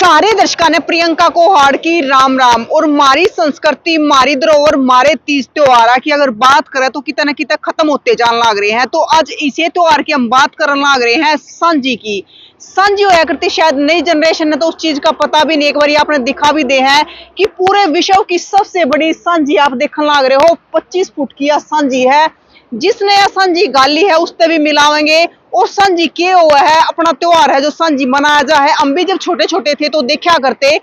सारे दर्शकों ने प्रियंका को हाड़ की राम राम। और मारी संस्कृति, मारी धरोहर, मारे तीज त्योहार की अगर बात करें तो कितना न कितना खत्म होते जान लग रहे हैं। तो आज इसी त्योहार की हम बात करने लग रहे हैं सांझी की। सांझी होया करती शायद नई जनरेशन ने तो उस चीज का पता भी नहीं, एक बार आपने दिखा भी दे है कि पूरे विश्व की सबसे बड़ी सांझी आप देखने लग रहे हो। 25 फुट की सांझी है, जिसने सांझी गाली है उससे भी मिलावेंगे। और सांझी के हुआ है अपना त्योहार है जो सांझी मनाया जा है। हम भी जब छोटे छोटे थे तो देखा करते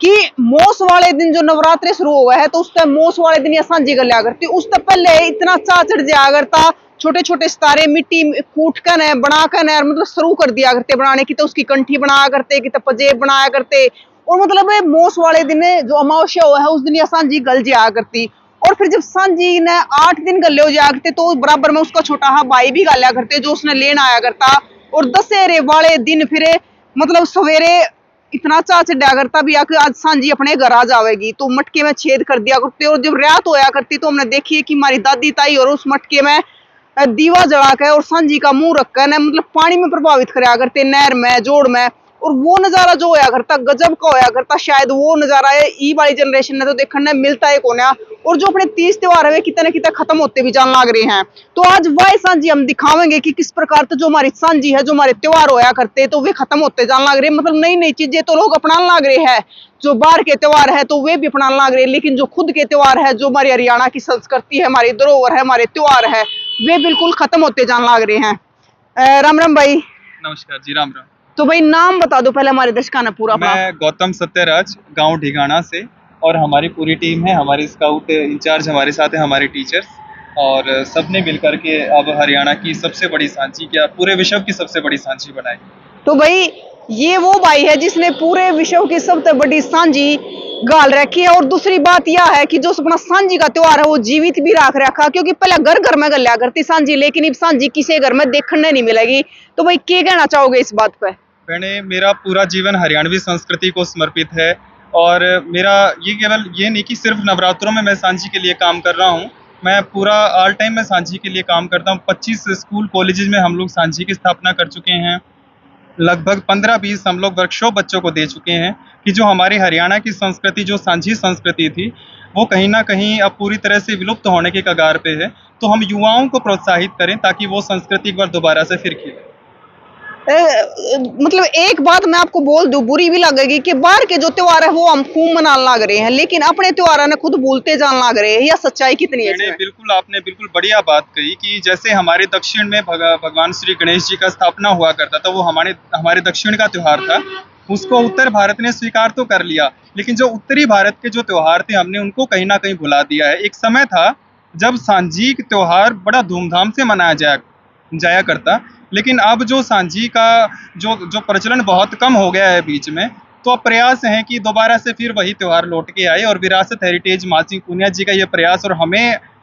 कि मोस वाले दिन जो नवरात्रि शुरू हुआ है तो उस टाइम मोस वाले दिन ये सांझी कर लिया करती। उससे पहले इतना चा चढ़ जाया करता, छोटे छोटे सितारे मिट्टी कूट कर बना कर मतलब शुरू कर दिया करते बनाने की। तो उसकी कंठी बनाया करते कि तो पजेब बनाया करते। और मतलब मोस वाले दिन जो अमावस्या हुआ है उस दिन ये सांझी गल जाया करती। और फिर जब सांझी ने 8 दिन गले हो जाया करते तो बराबर में उसका छोटा हा भाई भी गालिया करते जो उसने लेन आया करता। और दशहरे वाले दिन फिर मतलब सवेरे इतना चा चढ़ा करता भी आकर आज सांझी अपने घर आ जाएगी तो मटके में छेद कर दिया करते। और जब रात होया करती तो हमने देखी है कि हमारी दादी ताई और उस मटके में दीवा जला कर और सांझी का मुंह रखकर मतलब पानी में प्रभावित कराया करते, नहर में जोड़ में। और वो नजारा जो होया करता गजब का होया करता। शायद वो नजारा है ई वाली जनरेशन ने तो देखने मिलता है कोने। और जो अपने तीज त्योहार है कितने कितने खत्म होते भी जान लग रहे हैं। तो आज वह सांझी हम दिखावेंगे कि किस प्रकार तो जो हमारी सांझी है, जो हमारे त्योहार होया करते तो वे खत्म होते जान लग रहे। मतलब नई नई चीजें तो लोग अपनाने लग रहे हैं, जो बाहर के त्योहार है तो वे भी अपनाने लग रहे हैं, लेकिन जो खुद के त्योहार है, जो हमारी हरियाणा की संस्कृति है, हमारी धरोहर है, हमारे त्योहार है, वे बिल्कुल खत्म होते जान लग रहे हैं। राम राम भाई। नमस्कार जी, राम राम। तो भाई नाम बता दो पहले हमारे दर्शकों ने पूरा। मैं गौतम सत्यराज, गांव ढिगाना से, और हमारी पूरी टीम है, हमारे स्काउट इंचार्ज हमारे साथ है, हमारे टीचर्स, और सबने मिलकर के अब हरियाणा की सबसे बड़ी सांची, क्या पूरे विश्व की सबसे बड़ी सांची बनाई। तो भाई ये वो भाई है जिसने पूरे विश्व की सबसे बड़ी सांझी गाल रखी है। और दूसरी बात यह है कि जो अपना सांझी का त्योहार है वो जीवित भी रख रखा, क्योंकि पहले घर घर में गल्या करती सांझी, लेकिन अब सांझी किसी घर में देखने नहीं मिलेगी। तो भाई क्या कहना चाहोगे इस बात पे? मैंने मेरा पूरा जीवन हरियाणवी संस्कृति को समर्पित है, और मेरा ये केवल ये नहीं कि सिर्फ नवरात्रों में मैं सांची के लिए काम कर रहा हूँ, मैं पूरा ऑल टाइम में सांची के लिए काम करता हूँ। 25 स्कूल कॉलेजेस में हम लोग सांची की स्थापना कर चुके हैं, लगभग 15-20 हम लोग वर्कशॉप बच्चों को दे चुके हैं कि जो हमारी हरियाणा की संस्कृति, जो सांझी संस्कृति थी, वो कहीं ना कहीं अब पूरी तरह से विलुप्त होने के कगार पे है। तो हम युवाओं को प्रोत्साहित करें ताकि वो संस्कृति एक बार दोबारा से फिर खिले। मतलब एक बात मैं आपको बोल दूं, बुरी भी लगेगी कि बाहर के जो त्योहार है वो हम खूब मनाने लग रहे हैं, लेकिन अपने त्योहार ने खुद भूलते जान लग रहे हैं। या सच्चाई कितनी है इसमें? बिल्कुल, आपने बिल्कुल बढ़िया बात कही कि जैसे हमारे दक्षिण में भगवान श्री गणेश जी का स्थापना हुआ करता था, वो हमारे दक्षिण का त्योहार था। उसको उत्तर भारत ने स्वीकार तो कर लिया, लेकिन जो उत्तरी भारत के जो त्योहार थे हमने उनको कहीं ना कहीं भुला दिया है। एक समय था जब सांझी त्योहार बड़ा धूमधाम से मनाया जाया करता, लेकिन अब जो सांझी का जो प्रचलन बहुत कम हो गया है बीच में, तो अब प्रयास है कि दोबारा से फिर वही त्योहार लौट के आए। और विरासत हेरिटेज मासिंह पुनिया जी का ये प्रयास और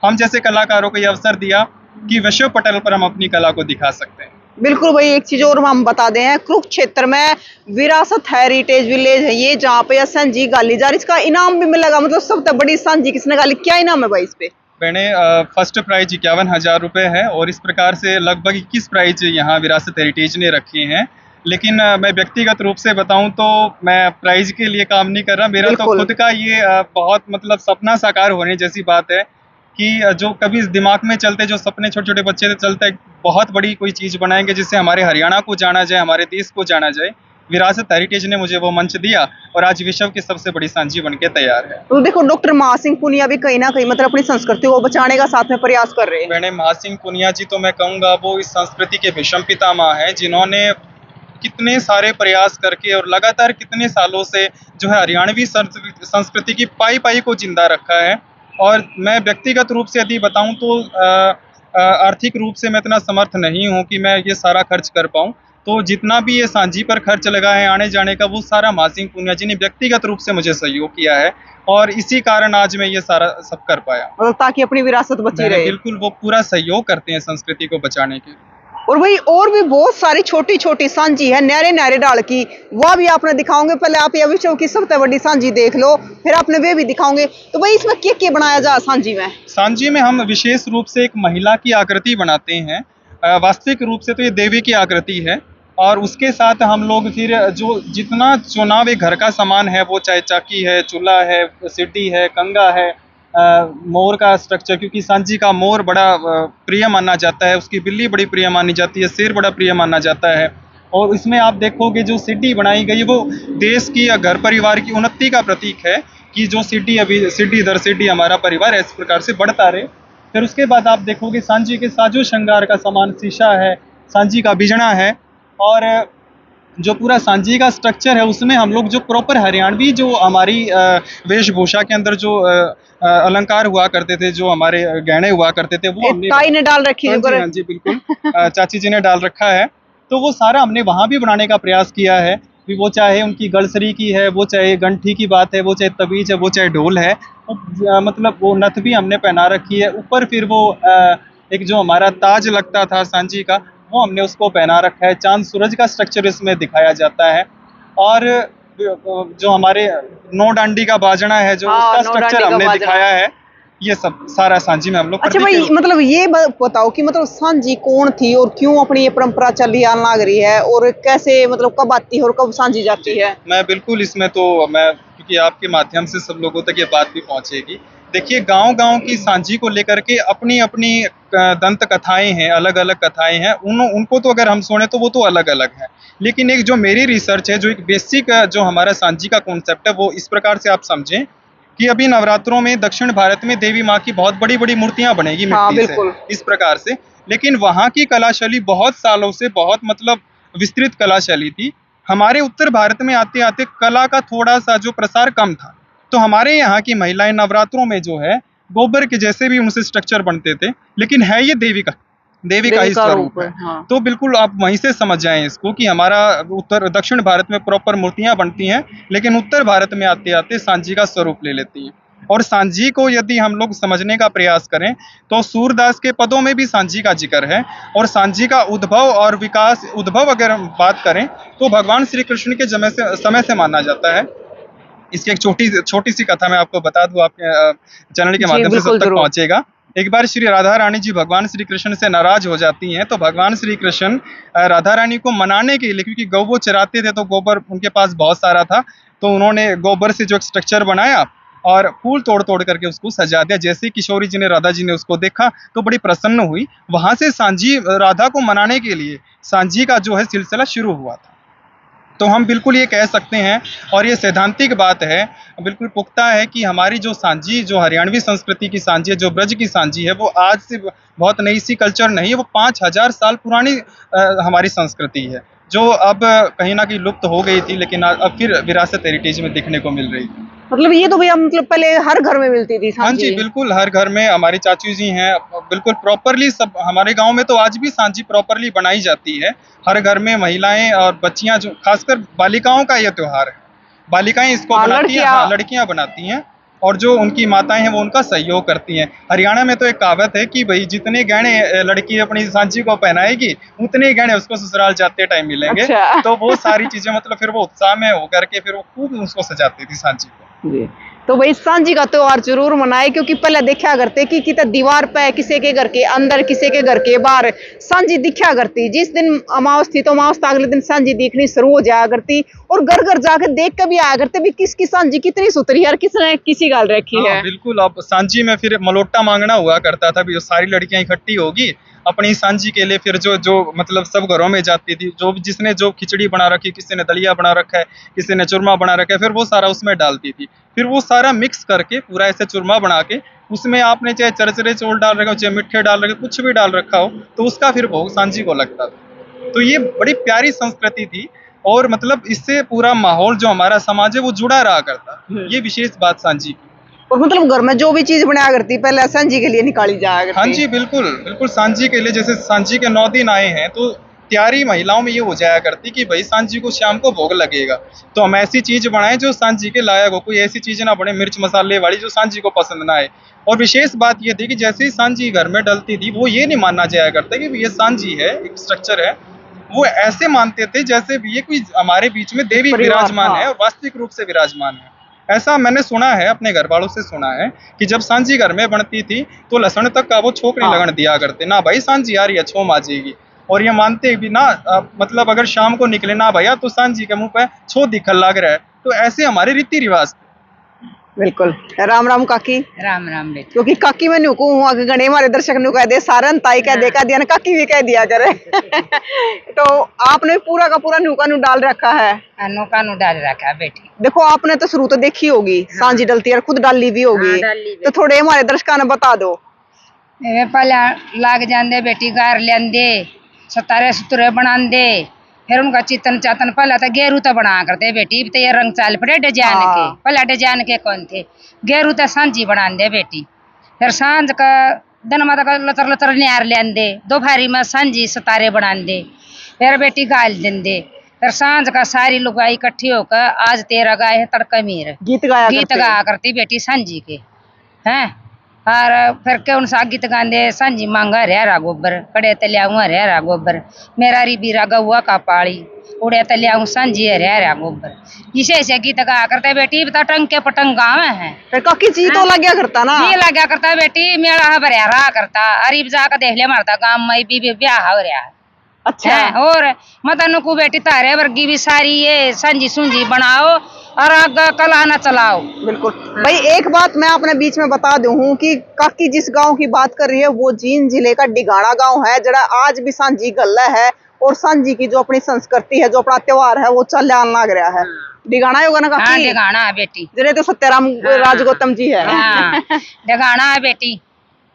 हम जैसे कलाकारों को ये अवसर दिया कि विश्व पटल पर हम अपनी कला को दिखा सकते हैं। बिल्कुल भाई, एक चीज और हम बता दें हैं, कुरुक्षेत्र में विरासत हेरिटेज विलेज है ये, जहाँ पे सांझी गाली जा रही, इसका इनाम भी मिलेगा। मतलब सबसे बड़ी सांझी किसने गाली, क्या इनाम है भाई इस पे? मैंने फर्स्ट प्राइज 51,000 रुपये है, और इस प्रकार से लगभग 21 प्राइज यहाँ विरासत हेरिटेज ने रखे हैं। लेकिन मैं व्यक्तिगत रूप से बताऊं तो मैं प्राइज के लिए काम नहीं कर रहा, मेरा तो खुद का ये बहुत मतलब सपना साकार होने जैसी बात है कि जो कभी इस दिमाग में चलते, जो सपने छोटे छोटे बच्चे से चलते, बहुत बड़ी कोई चीज़ बनाएंगे जिससे हमारे हरियाणा को जाना जाए, हमारे देश को जाना जाए। विरासत हेरिटेज ने मुझे वो मंच दिया और आज विश्व की सबसे बड़ी सांझी बनके तैयार है। तो देखो डॉक्टर महासिंह पुनिया भी कहीं ना कहीं मतलब अपनी संस्कृति को बचाने का साथ में प्रयास कर रहे हैं। मैंने महासिंह पुनिया जी तो मैं कहूँगा वो इस संस्कृति के भीषम पितामह है, जिन्होंने कितने सारे प्रयास करके और लगातार कितने सालों से जो है हरियाणवी संस्कृति की पाई पाई को जिंदा रखा है। और मैं व्यक्तिगत रूप से यदि बताऊं तो आर्थिक रूप से मैं इतना समर्थ नहीं हूं कि मैं ये सारा खर्च कर पाऊं, तो जितना भी ये सांझी पर खर्च लगा है आने जाने का, वो सारा महासिंह पुनिया जी ने व्यक्तिगत रूप से मुझे सहयोग किया है, और इसी कारण आज मैं ये सारा सब कर पाया, ताकि अपनी विरासत बची रहे। बिल्कुल, वो पूरा सहयोग करते हैं संस्कृति को बचाने के। और भाई और भी बहुत सारी छोटी छोटी सांझी है, न्यारे न्यारे डाल की, वह भी आपने दिखाओगे। पहले आप ये विश्व की सबसे बड़ी सांझी देख लो, फिर आपने वे भी दिखाओगे। तो भाई इसमें क्या बनाया जा सांझी में? सांझी में हम विशेष रूप से एक महिला की आकृति बनाते हैं। वास्तविक रूप से तो ये देवी की आकृति है, और उसके साथ हम लोग फिर जो जितना चुनाव एक घर का सामान है, वो चाहे चाकी है, चूल्हा है, सीटी है, कंगा है, मोर का स्ट्रक्चर, क्योंकि सांची का मोर बड़ा प्रिय माना जाता है, उसकी बिल्ली बड़ी प्रिय मानी जाती है, शेर बड़ा प्रिय माना जाता है। और इसमें आप देखोगे जो सिटी बनाई गई वो देश की या घर परिवार की उन्नति का प्रतीक है, कि जो सिटी अभी सिटी दर सिटी हमारा परिवार इस प्रकार से बढ़ता रहे। फिर उसके बाद आप देखोगे सांची के साजो श्रृंगार का सामान शीशा है, सांची का बिजड़ा है, और जो पूरा सांची का स्ट्रक्चर है उसमें हम लोग जो प्रॉपर हरियाणवी जो हमारी वेशभूषा के अंदर जो अलंकार हुआ करते थे, जो हमारे गहने हुआ करते थे, वो हमने ताई ने डाल रखी है हाँ जी, हाँ जी, बिल्कुल चाची जी ने डाल रखा है। तो वो सारा हमने वहाँ भी बनाने का प्रयास किया है, कि वो चाहे उनकी गलसरी की है, वो चाहे गंठी की बात है, वो चाहे तबीज है, वो चाहे ढोल है, मतलब वो नथ भी हमने पहना रखी है। ऊपर फिर वो एक जो हमारा ताज लगता था सांची का, वो हमने उसको पहना रखा है। चांद सूरज का स्ट्रक्चर इसमें दिखाया जाता है। और जो हमारे नौ डांडी का बाजना है, जो हाँ, उसका नौ डांडी स्ट्रक्चर का हमने बाजना। दिखाया है। ये सब सारा सांची में हम लोग अच्छा प्रतीक भाई, के रूप- मतलब ये बताओ कि मतलब सांझी कौन थी और क्यों अपनी ये परंपरा चली आने लग रही है, और कैसे मतलब कब आती है और कब सांझी जाती है? मैं बिल्कुल इसमें तो मैं, क्योंकि आपके माध्यम से सब लोगों तक ये बात भी पहुंचेगी। देखिए, गांव-गांव की सांझी को लेकर के अपनी-अपनी दंत कथाएं हैं, अलग-अलग कथाएं हैं। उनको तो अगर हम सुने तो वो तो अलग-अलग है। लेकिन एक जो मेरी रिसर्च है, जो एक बेसिक जो हमारा सांझी का कॉन्सेप्ट है, वो इस प्रकार से आप समझें कि अभी नवरात्रों में दक्षिण भारत में देवी माँ की बहुत बड़ी-बड़ी मूर्तियां बनेगी हाँ, मिट्टी से, बिल्कुल। इस प्रकार से। लेकिन वहाँ की कला शैली बहुत सालों से बहुत मतलब विस्तृत कला शैली थी। हमारे उत्तर भारत में आते-आते कला का थोड़ा-सा जो प्रसार कम था। तो हमारे यहाँ की महिलाएं नवरात्रों में जो है, गोबर के जैसे भी उनसे स्ट्रक्चर बनते थे, लेकिन है ये देवी का ही स्वरूप है। हाँ। तो बिल्कुल आप वहीं से समझ जाएँ इसको, कि हमारा उत्तर दक्षिण भारत में प्रॉपर मूर्तियाँ बनती हैं, लेकिन उत्तर भारत में आते-आते सांझी का स्वरूप ले लेती हैं। और सांझी को यदि हम लोग समझने का प्रयास करें, तो सूरदास के पदों में भी सांझी का जिक्र है। और सांझी का उद्भव और विकास, उद्भव अगर हम बात करें, तो भगवान श्री कृष्ण के समय से माना जाता है। इसकी एक छोटी सी कथा मैं आपको बता दूं, आपके चैनल के जी, माध्यम से सब बिल्कुल, तक जरूर। पहुंचेगा। एक बार श्री राधा रानी जी भगवान श्री कृष्ण से नाराज हो जाती हैं, तो भगवान श्री कृष्ण राधा रानी को मनाने के लिए, क्योंकि गौ वो चराते थे तो गोबर उनके पास बहुत सारा था, तो उन्होंने गोबर से जो एक स्ट्रक्चर बनाया और फूल तोड़ तोड़ करके उसको सजा दिया। जैसे ही किशोरी जी ने, राधा जी ने उसको देखा तो बड़ी प्रसन्न हुई। वहां से सांझी, राधा को मनाने के लिए सांझी का जो है सिलसिला शुरू हुआ था। तो हम बिल्कुल ये कह सकते हैं, और ये सैद्धांतिक बात है, बिल्कुल पुख्ता है, कि हमारी जो सांझी, जो हरियाणवी संस्कृति की सांझी है, जो ब्रज की सांझी है, वो आज से बहुत नई सी कल्चर नहीं है, वो 5000 साल पुरानी हमारी संस्कृति है, जो अब कहीं ना कहीं लुप्त हो गई थी, लेकिन अब फिर विरासत हेरिटेज में दिखने को मिल रही है। मतलब ये तो भैया मतलब पहले हर घर में मिलती थी हाँ जी, सांझी। बिल्कुल, हर घर में हमारी चाचू जी हैं, बिल्कुल प्रॉपरली सब हमारे गाँव में तो आज भी सांझी प्रॉपरली बनाई जाती है। हर घर में महिलाएँ और बच्चियाँ, जो खासकर बालिकाओं का ये त्योहार है। बालिकाएँ इसको हाँ, बनाती हैं, लड़कियां। हाँ, लड़कियाँ बनाती हैं, और जो उनकी माताएँ हैं वो उनका सहयोग करती हैं। हरियाणा में तो एक कहावत है कि भई जितने गहने लड़की अपनी सांझी को पहनाएगी, उतने ही गहने उसको ससुराल जाते टाइम मिलेंगे। अच्छा। तो वो सारी चीज़ें, मतलब फिर वो उत्साह में होकर के फिर वो खूब उसको सजाती थी सांझी को। जी। तो भाई सांझी का त्योहार जरूर मनाए, क्योंकि पहले देखा करते कि किते दीवार पे किसी के घर के अंदर, किसी के घर के बाहर सांझी दिखा करती। जिस दिन अमावस थी तो अमावस तक अगले दिन सांझी दिखनी शुरू हो जाया करती, और घर घर जाकर देख के भी आया करते भी किसकी सांझी कितनी सुतरी है और किसने किसी गाल रखी है। हाँ, बिल्कुल। अब सांझी में फिर मलोट्टा मांगना हुआ करता था, भी सारी लड़कियां इकट्ठी होगी अपनी सांझी के लिए, फिर जो जो मतलब सब घरों में जाती थी, जो जिसने जो खिचड़ी बना रखी, किसी ने दलिया बना रखा है, किसी ने चूरमा बना रखा है, फिर वो सारा उसमें डालती थी। फिर वो सारा मिक्स करके पूरा ऐसे चूरमा बना के, उसमें आपने चाहे चरचरे चौल डाल रखे हो, चाहे मिठ्ठे डाल रखे हो, कुछ भी डाल रखा हो, तो उसका फिर भोग सांझी को लगता था। तो ये बड़ी प्यारी संस्कृति थी, और मतलब इससे पूरा माहौल जो हमारा समाज है वो जुड़ा रहा करता। ये विशेष बात सांझी की। और मतलब घर में जो भी चीज बनाया करती पहले सांझी के लिए निकाली जाया करती। हाँ जी, बिल्कुल, बिल्कुल सांझी के लिए, जैसे सांझी के 9 दिन आए हैं, तो तैयारी महिलाओं में ये हो जाया करती कि भाई सांझी को शाम को भोग लगेगा, तो हम ऐसी चीज़ बनाएँ जो सांझी के लायक हो, कोई ऐसी चीज़ ना बने मिर्च मसाले वाली जो सांझी को पसंद ना आए। और विशेष बात ये थी कि जैसे ही सांझी घर में डलती थी, वो ये नहीं माना जाया करता कि ये सांझी है, एक स्ट्रक्चर है। वो ऐसे मानते थे जैसे ये कोई हमारे बीच में देवी परिवार, विराजमान हाँ। है, और वास्तविक रूप से विराजमान है। ऐसा मैंने सुना है, अपने घर वालों से सुना है, कि जब सांझी घर में बनती थी तो लहसुन तक का वो छोक नहीं हाँ। लगन दिया करते, ना भाई सांझी आ रही है, छोम आ जाएगी। और ये मानते भी ना मतलब अगर शाम को निकले ना भैया तो सांझ जी के मुंह पे छो दिखल लग रहा है। तो ऐसे हमारे रीति रिवाज। बिल्कुल। राम राम काकी। राम राम बेटी। क्योंकि काकी मैं नुकू हूँ अगर गणे हमारे दर्शक नु कह दे सारन ताई कह दे कह दिया ना काकी भी कह दिया करे। तो आपने पूरा का पूरा नुका नु डाल रखा है। अनोखा नु डाल रखा है बेटी। देखो आपने तो शुरू तो देखी होगी सांझी डलती है और खुद डाली भी होगी। डाली भी। तो थोड़े हमारे दर्शकों ने बता दो। एवे पहले लाग जांदे बेटी गार लेंदे सतारे सुतरे बनांदे फिर उनका चितन चातन पहले तो गेरू तो बना करते बेटी। तो ये रंग चाल पड़े डिजाइन के पहले डिजाइन के कौन थे गेरू तो सांझी बनांदे बेटी। फिर सांझ का दिन में तो लतर लतर न्यार लेंदे दोपहरी में सांझी सतारे बनांदे फिर बेटी गाल देंदे। फिर सांझ का सारी लुगाई इकट्ठी होकर आज तेरा गाय है तड़का मीर गीत गाया करती बेटी सांझी के हैं। और फिर कौन सा गीत गांदे सांझी मांगा हरियारा गोबर कड़े तलियाऊँ हरियारा गोबर मेरा री बीरा गौआ का पाली उड़े तलियाऊँ सांझी हरियारा गोबर इसे ऐसे गीत गा करते बेटी। बता टंग के पटंग गाँव है फिर काकी जी तो लग गया करता ना जी लगा करता बेटी मेरा भरिया रहा करता अरीब जाकर देख ले मारता गाँव में भी ब्याह हो रहा। अच्छा और मतन को बेटी तारे वर्गी भी सारी ये सांझी सूंझी बनाओ और आगे कला न चलाओ। बिल्कुल भाई एक बात मैं अपने बीच में बता दूं हूँ कि काकी जिस गांव की बात कर रही है वो जींद जिले का डिगाना गांव है जरा आज भी सांझी गल्ला है और सांझी की जो अपनी संस्कृति है जो अपना त्योहार है वो चल लग रहा है। डिगाना ही होगा ना काकी। डिगाना है बेटी। जरे तो सत्यराम राजगौतम जी है। डिगाना है बेटी।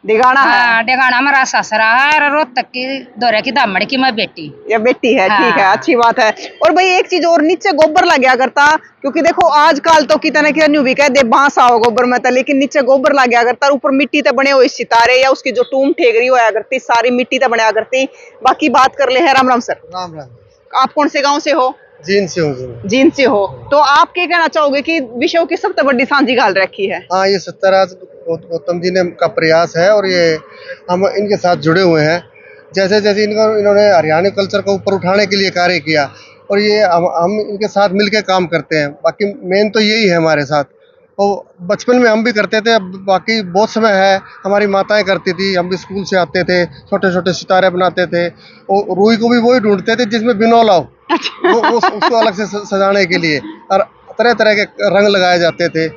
डिगाना है। डिगाना हमारा ससरा है रोहतक की दौरे की दामड़ की मैं बेटी या बेटी है। ठीक है अच्छी बात है। और भाई एक चीज और नीचे गोबर लग गया करता क्योंकि देखो आजकल तो कितने कि न्यू भी कह दे बांस आओ गोबर में था लेकिन नीचे गोबर लग गया करता ऊपर मिट्टी ते बने हुए सितारे या उसकी जो टूम ठेगरी होया करती सारी मिट्टी ते बनाया करती। बाकी बात कर ले है। राम राम सर। राम राम। आप कौन से गाँव से हो? जीन से हूँ। जीन से हो तो आप क्या कहना चाहोगे कि विश्व की सबसे बड़ी सांझी घाल रखी है? हाँ ये सत्यराज गौतम जी ने का प्रयास है और ये हम इनके साथ जुड़े हुए हैं। जैसे जैसे इन्होंने हरियाणवी कल्चर को ऊपर उठाने के लिए कार्य किया और ये हम इनके साथ मिलकर काम करते हैं। बाकी मेन तो यही है हमारे साथ। और बचपन में हम भी करते थे अब बाकी बहुत समय है हमारी माताएं करती थी हम भी स्कूल से आते थे छोटे छोटे सितारे बनाते थे और रूई को भी वही ढूंढते थे जिसमें बिनौला हो उसको अलग से सजाने के लिए और तरह तरह के रंग लगाए जाते थे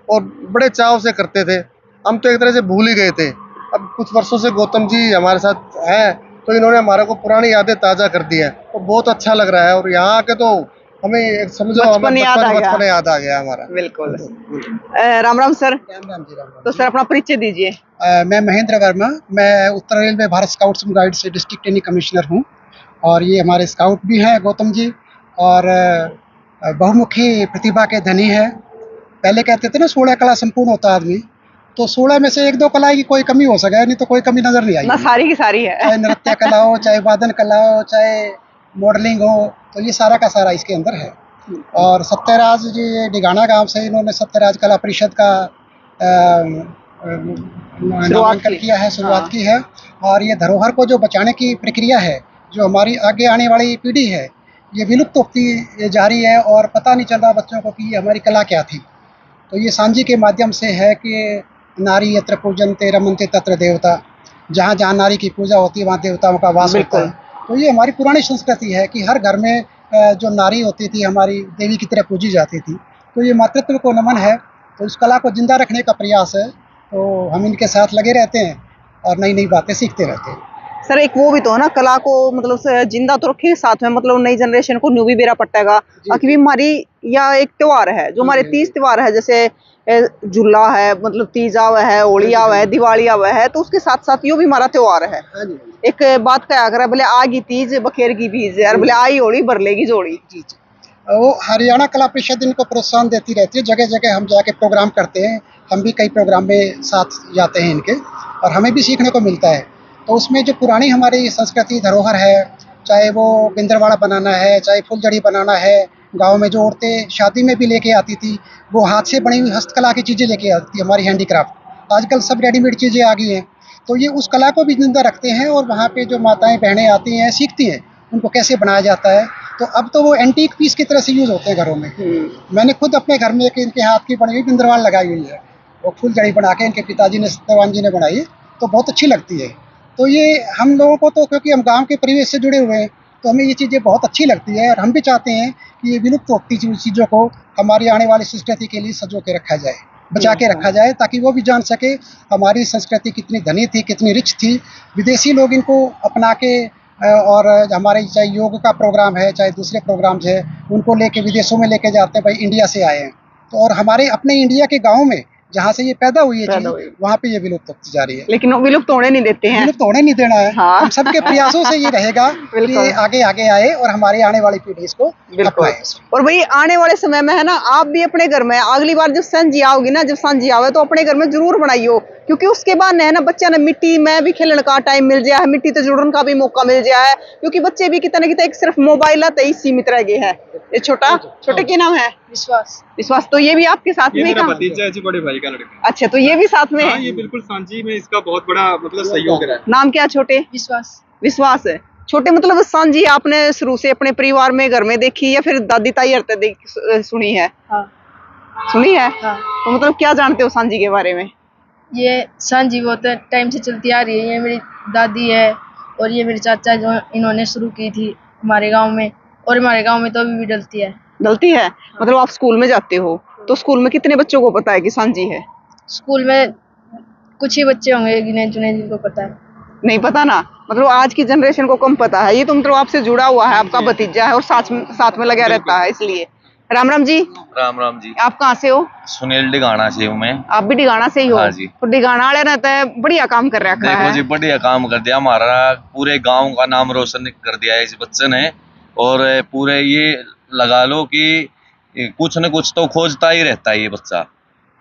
और बड़े चाव से करते थे। हम तो एक तरह से भूल ही गए थे। अब कुछ वर्षों से गौतम जी हमारे साथ हैं तो इन्होंने हमारे को पुरानी यादें ताज़ा कर दी है और बहुत अच्छा लग रहा है। और यहाँ आके तो हमें समझो बचपन याद आ गया हमारा। बिल्कुल। राम राम सर। राम राम जी। राम राम। तो सर अपना परिचय दीजिए। मैं महेंद्र वर्मा मैं उत्तर railway Bharat scouts and guide से डिस्ट्रिक्ट ट्रेनिंग कमिश्नर हूँ और ये हमारे स्काउट भी हैं गौतम जी और बहुमुखी प्रतिभा के धनी है। पहले कहते थे ना 16 कला संपूर्ण होता आदमी तो 16 में से 1-2 कला की कोई कमी हो सके नहीं तो कोई कमी नजर नहीं आई। ना सारी की सारी है। चाहे नृत्य कला हो चाहे वादन कला हो चाहे मॉडलिंग हो तो ये सारा का सारा इसके अंदर है। और सत्यराज जी डिगाना गांव से इन्होंने सत्यराज कला परिषद का नामांकन किया है शुरुआत की है। और ये धरोहर को जो बचाने की प्रक्रिया है जो हमारी आगे आने वाली पीढ़ी है ये विलुप्त होती जा रही है और पता नहीं चल रहा बच्चों को कि ये हमारी कला क्या थी। तो ये सांझी के माध्यम से है कि नारी यत्र पूजन्ते रमन्ते तत्र देवता जहाँ जहाँ नारी की पूजा होती है वहाँ देवताओं का वास होता है। तो ये हमारी पुरानी संस्कृति है कि हर घर में जो नारी होती थी हमारी देवी की तरह पूजी जाती थी। तो ये मातृत्व को नमन है तो इस कला को जिंदा रखने का प्रयास है। तो हम इनके साथ लगे रहते हैं और नई नई बातें सीखते रहते हैं। सर एक वो भी तो है ना कला को मतलब जिंदा तो रखे साथ में मतलब नई जनरेशन को न्यू भी बेरा पड़ेगा बाकी भी हमारी या एक त्योहार है जो हमारे 30 त्योहार है जैसे झूला है मतलब तीज आवा है होली आवा है दिवाली आवा है तो उसके साथ साथ यो भी हमारा त्योहार है। एक बात क्या करे बोले आगी तीज बखेर की बीज और बोले आई होली बरलेगी जोड़ी। जी वो हरियाणा कला परिषद इनको प्रोत्साहन देती रहती है। जगह जगह हम जाके प्रोग्राम करते हैं। हम भी कई प्रोग्राम में साथ जाते हैं इनके और हमें भी सीखने को मिलता है। तो उसमें जो पुरानी हमारी संस्कृति धरोहर है चाहे वो बिंदरवाड़ा बनाना है चाहे फुलझड़ी बनाना है गांव में जो औरतें शादी में भी लेके आती थी वो हाथ से बनी हुई हस्तकला की चीज़ें लेके आती थी हमारी हैंडीक्राफ्ट। आजकल सब रेडीमेड चीज़ें आ गई हैं तो ये उस कला को भी जिंदा रखते हैं और वहाँ पे जो माताएं बहनें आती हैं सीखती हैं उनको कैसे बनाया जाता है। तो अब तो वो एंटीक पीस की तरह से यूज़ होते हैं घरों में। मैंने खुद अपने घर में एक इनके हाथ की बनी हुई बिंदरवाल लगाई हुई है वो फुलझड़ी बना के इनके पिताजी ने सत्यवान जी ने बनाई तो बहुत अच्छी लगती है। तो ये हम लोगों को, तो क्योंकि हम गांव के परिवेश से जुड़े हुए हैं, तो हमें ये चीज़ें बहुत अच्छी लगती है और हम भी चाहते हैं कि ये विलुप्त होती चीज़ों को हमारी आने वाली संस्कृति के लिए संजो के रखा जाए, बचा के रखा जाए, ताकि वो भी जान सके हमारी संस्कृति कितनी धनी थी, कितनी रिच थी। विदेशी लोग इनको अपना के और हमारे चाहे योग का प्रोग्राम है, चाहे दूसरे प्रोग्राम्स है, उनको लेके विदेशों में लेके जाते हैं, भाई इंडिया से आए हैं। तो और हमारे अपने इंडिया के गाँव में जहाँ से ये पैदा हुई है चीज, वहाँ पे ये विलुप्त होती जा रही है, लेकिन वो विलुप्त होने नहीं देते हैं। विलुप्त होने नहीं देना है। हाँ। हम सबके प्रयासों से ये रहेगा कि आगे आगे आए और हमारे आने वाली पीढ़ी इसको अपनाए। और भाई आने वाले समय में है ना, आप भी अपने घर में अगली बार जब सांझी आओगी ना, जब सांझी आओगे तो अपने घर में जरूर बनाइयो, क्योंकि उसके बाद है ना बच्चा ने मिट्टी में भी खेलने का टाइम मिल जाए है, मिट्टी से जुड़ने का भी मौका मिल जाए है, क्योंकि बच्चे भी कितना एक सिर्फ मोबाइल आते ही सीमित रह गए हैं। ये छोटे के नाम है विश्वास, तो ये भी आपके साथ में मेरा भतीजा है जी, बड़े भाई का लड़का। अच्छा, तो ये भी साथ में है। ये बिल्कुल सांझी में इसका बहुत बड़ा मतलब सहयोग रहा है। नाम क्या? छोटे विश्वास है। छोटे मतलब सांझी आपने शुरू से अपने परिवार में घर में देखी या फिर दादी ताई हरते सुनी है? सुनी है। तो मतलब क्या जानते हो सांझी के बारे में? ये सांझी बहुत टाइम से चलती आ रही है। ये मेरी दादी है और ये मेरे चाचा जो इन्होंने शुरू की थी हमारे गांव में, और हमारे गांव में तो अभी भी डलती है। मतलब आप स्कूल में जाते हो तो स्कूल में कितने बच्चों को पता है कि सांझी है? स्कूल में कुछ ही बच्चे होंगे गिने चुने जिनको पता है। नहीं पता ना, मतलब आज की जनरेशन को कम पता है। ये तो मतलब आपसे जुड़ा हुआ है, आपका भतीजा है और साथ में लगा रहता है, इसलिए। राम राम जी। राम राम जी। आप कहाँ से हो? सुनील डिगाना से हूँ मैं। आप भी डिगाना से ही हो? हाँ जी। तो डिगाना वाले रहता है, बढ़िया काम कर रखा है। देखो जी, बढ़िया काम कर दिया, हमारा पूरे गांव का नाम रोशन कर दिया है इस बच्चे ने। और पूरे ये लगा लो कि कुछ न कुछ तो खोजता ही रहता है ये बच्चा।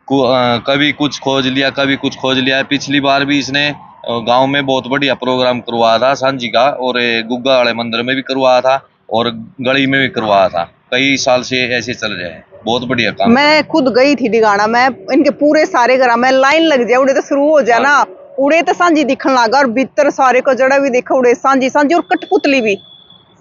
कभी कुछ खोज लिया, कभी कुछ खोज लिया। पिछली बार भी इसने गांव में बहुत बढ़िया प्रोग्राम करवाया था सांझी का, और गुग्गा वाले मंदिर में भी करवाया था और गली में भी करवाया था। कई साल से ऐसे चल रहे हैं, बहुत बढ़िया काम। मैं खुद गई थी डिगाना में, इनके पूरे सारे घर में लाइन लग जाए, उड़े तो शुरू हो जाए ना, उड़े तो सांझी दिखने लगा और भीतर सारे को जड़ा भी देखा, उड़े सांझी और कठपुतली भी।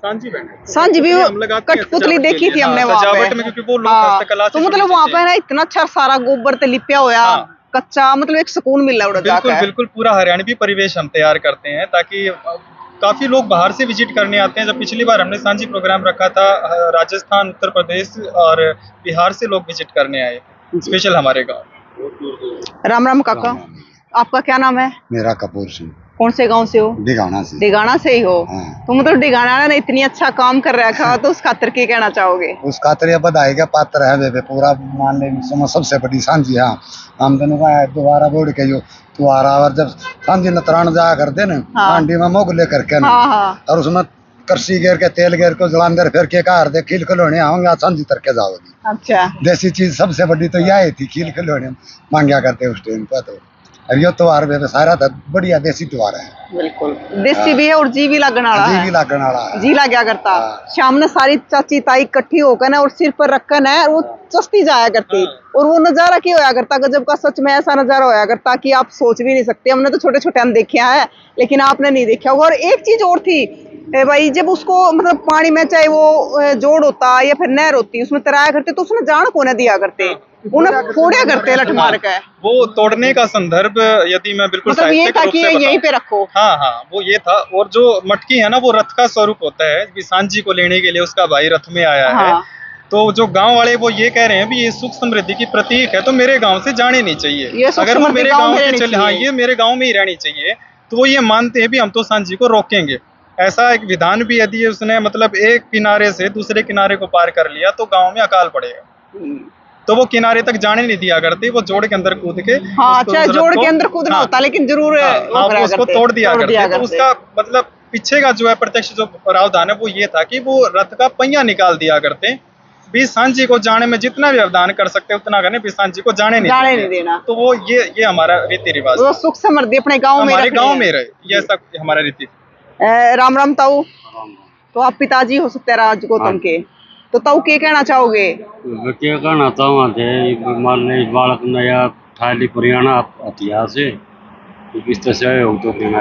सांझी भी कठपुतली देखी थी हमने वहाँ पे, क्योंकि वो लोग हस्तकला से। तो मतलब वहाँ पे ना इतना अच्छा सारा गोबर से लिपया हुआ कच्चा, मतलब एक सुकून मिल रहा है। बिल्कुल पूरा हरियाणवी परिवेश हम तैयार करते हैं, ताकि काफी लोग बाहर से विजिट करने आते हैं। जब पिछली बार हमने सांझी प्रोग्राम रखा था, राजस्थान, उत्तर प्रदेश और बिहार से लोग विजिट करने आए स्पेशल हमारे गाँव। राम राम काका, आपका क्या नाम है? मेरा कपूर सिंह। कौन से गांव से हो? डिगाना से। डिगाना से ही हो। हाँ। तो मतलब डिगाना ने इतनी अच्छा काम कर रखा है, तो उस खातर क्या कहना चाहोगे? उस खातर ये बधाई का पात्र है वे पूरा मान ले, सबसे बड़ी सांझी। हाँ, हम दोनों का दोबारा बोल के जो तुम्हारा, और जब सांझी नतरान जाया करते ना, हांडी में मोग लेकर के ना, और उसमें करसी घेर के तेल घेर को जलांदर फिर के कार दे खील खिलौने आऊंगा, सांझी तर के जाओगी। अच्छा, देसी चीज सबसे बड़ी तो यही थी, खील खिलौने मांगा करते उस टाइम पर। तो अब ये त्योहार भी सारा था बढ़िया देसी त्योहार है। बिल्कुल देसी भी है और जी भी लगने वाला है। जी भी लगने वाला है। जीला क्या करता, शाम ने सारी चाची ताई इकट्ठी होकर ना और सिर पर रखकर है वो चस्ती जाया करती, और वो नजारा क्या होया करता, गजब का, सच में ऐसा नजारा होया करता कि आप सोच भी नहीं सकते। हमने तो छोटे छोटे हम देखे हैं, लेकिन आपने नहीं देखा होगा। और एक चीज और थी भाई, जब उसको मतलब पानी में चाहे वो जोड़ होता या फिर नहर होती, उसमें तैराया करते, तो उसमें जान को न दिया करते, उन्हें फोड़िया करते लठ मार के। वो तोड़ने का संदर्भ यदि मैं बिल्कुल मतलब ये था कि यहीं पे रखो। हाँ, वो ये था। और जो मटकी है ना, वो रथ का स्वरूप होता है कि सांझी को लेने के लिए उसका भाई रथ में आया है। तो जो गांव वाले वो ये कह रहे हैं भी ये सुख समृद्धि की प्रतीक है, तो मेरे गांव से जाने नहीं चाहिए। अगर वो मेरे गांव से चले, हाँ, ये मेरे गांव में ही रहनी चाहिए, तो वो ये मानते हैं भी हम तो सांझी को रोकेंगे। ऐसा एक विधान भी यदि उसने मतलब एक किनारे से दूसरे किनारे को पार कर लिया तो गांव में अकाल पड़ेगा। तो वो किनारे तक जाने नहीं दिया करते, वो जोड़ के अंदर कूद के। हाँ, अच्छा, जोड़ के अंदर कूदना होता, लेकिन जरूर उसको तोड़ दिया करते। तो उसका मतलब पीछे का जो है प्रत्यक्ष जो प्रावधान है वो ये था कि वो रथ का पहिया निकाल दिया करते, भी सांझी को जाने में जितना भी अवदान कर सकते उतना करने, भी सांझी को जाने नहीं देना। तो वो ये हमारा रीति रिवाज, वो सुख समृद्धि अपने गाँव में, हमारे गाँव में रहे, ये सब हमारा रीति। राम राम ताऊ, तो आप पिताजी हो सकते हैं राज गौतम के, तो ताऊ क्या कहना चाहोगे? क्या कहना चाहूँगा, मान ली बालक नया थाली पुराना इतिहास से किस तरह से हो तो देना।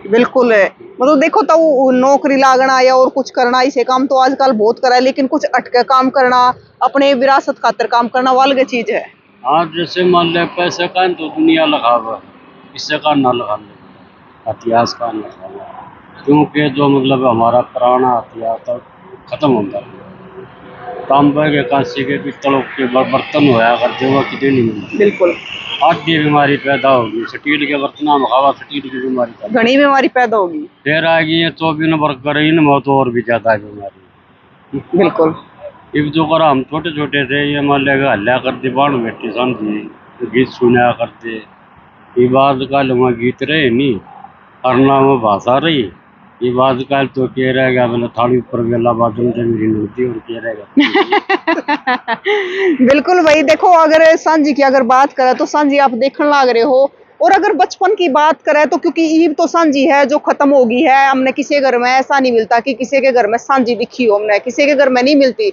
बिल्कुल है, मतलब देखो ताऊ, नौकरी लागना या और कुछ करना, इसे काम तो आजकल बहुत करा है, लेकिन कुछ अटके काम करना, अपने विरासत खातर काम करना वो अलग चीज है। हाँ, जैसे मान ले पैसे का तो दुनिया लगा हुआ, इससे का ना लगा ले। इतिहास का नहीं, क्योंकि जो मतलब हमारा पुराना इतिहास था खत्म होता है। तांबे के, कांसे के, पित्तलों के बर्तन होया करते, वो कितने नहीं मिलते। बिल्कुल आदि बीमारी पैदा होगी, स्टील के बर्तन में खावा, स्टील की बीमारी पैदा, घनी बीमारी पैदा होगी। फिर आएगी ये 24 नंबर कर इनमें तो और भी ज्यादा है बीमारी। बिल्कुल इब जो कर हम छोटे छोटे थे, ये मान लेगा हल्ला करते बाण बैठे समझी, तो गीत सुना करते। ये बाद काल में गीत रहे नहीं, अरना में भाषा रही। ये बाद काल तो कह रहेगा मैंने थाली ऊपर वेला बाजन से मेरी नोती और कह रहेगा। बिल्कुल भाई, देखो अगर सांझी की अगर बात करें तो सांझी आप देखने लग रहे हो, और अगर बचपन की बात करें तो क्योंकि ईद तो सांझी है जो खत्म हो गई है, हमने किसी के घर में ऐसा नहीं मिलता कि किसी के घर में सांझी दिखी हो, हमने किसी के घर में नहीं मिलती।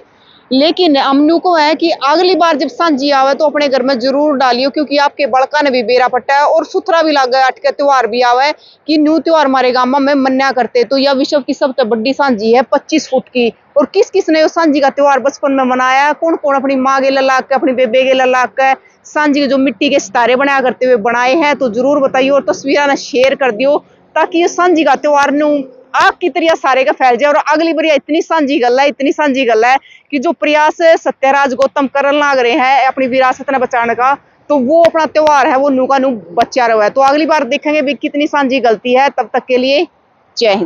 लेकिन अमनू को है कि अगली बार जब सांझी आवे तो अपने घर में जरूर डालियो, क्योंकि आपके बड़का ने भी बेरा पट्टा है और सुथरा भी लग गया, अटके त्योहार भी आवे कि न्यू त्योहार हमारे गांव में मन्या करते। तो यह विश्व की सबसे बड़ी सांझी है 25 फुट की। और किस किस ने सांझी का त्योहार बचपन में मनाया, कौन कौन अपनी माँ के लला के, अपनी बेबे के लला के सांझी के जो मिट्टी के सितारे बनाया करते हुए बनाए हैं, तो जरूर बताइए और तस्वीरें शेयर कर दियो, ताकि ये सांझी का त्योहार नू आग की तरह सारे का फैल जाए। और अगली बार इतनी सांझी गल है, इतनी सांझी गल है कि जो प्रयास सत्यराज गौतम करन लाग रहे हैं अपनी विरासत ने बचाने का, तो वो अपना त्योहार है वो नू का नू बचा रहा है। तो अगली बार देखेंगे भी कितनी सांझी गलती है। तब तक के लिए जय हिंद।